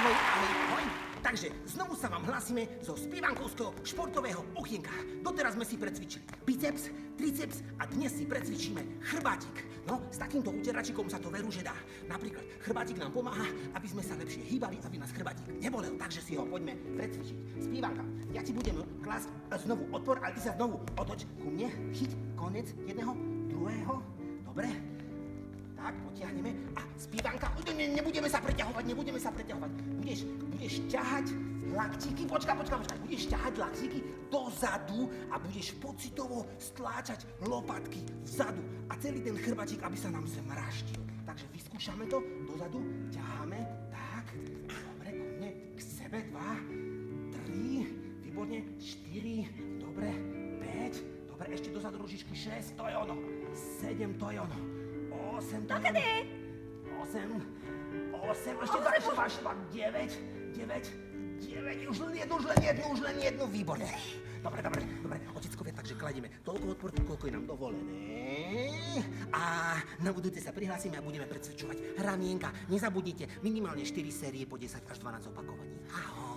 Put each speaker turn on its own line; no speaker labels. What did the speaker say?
Ahoj, ahoj, ahoj. Takže znovu sa vám hlásime zo spievankovského športového okienka. Doteraz sme si precvičili biceps, triceps a dnes si precvičíme chrbátik. No, s takýmto utieračikom sa to veru, že dá. Napríklad chrbátik nám pomáha, aby sme sa lepšie hýbali, aby nás chrbátik nebolel. Takže si ho poďme precvičiť. Spievanka, ja ti budem klásť znovu odpor, ale ty sa znovu otoč ku mne. Chyť koniec jedného, druhého. Dobre. Tak, potiahneme a spievanka, nebudeme sa preťahovať. Budeš ťahať laktíky, počkaj, budeš ťahať laktíky dozadu a budeš pocitovo stláčať lopatky vzadu a celý ten chrbatík, aby sa nám zmraštil. Takže vyskúšame to, dozadu ťaháme, tak, dobre, ku mne, k sebe, 2, 3, výborne, 4, dobre, 5, dobre, ešte dozadu ružičky, 6, to je ono, 7, to je ono. 8, to je 8, ešte máš 9, už len jednu, výborne. Dobre, oteckovia, takže kladieme toľko odpor, koľko je nám dovolené. A na budúce sa prihlásime a budeme precvičovať ramienka. Nezabudnite, minimálne 4 série po 10 až 12 opakovaní. Ahoj.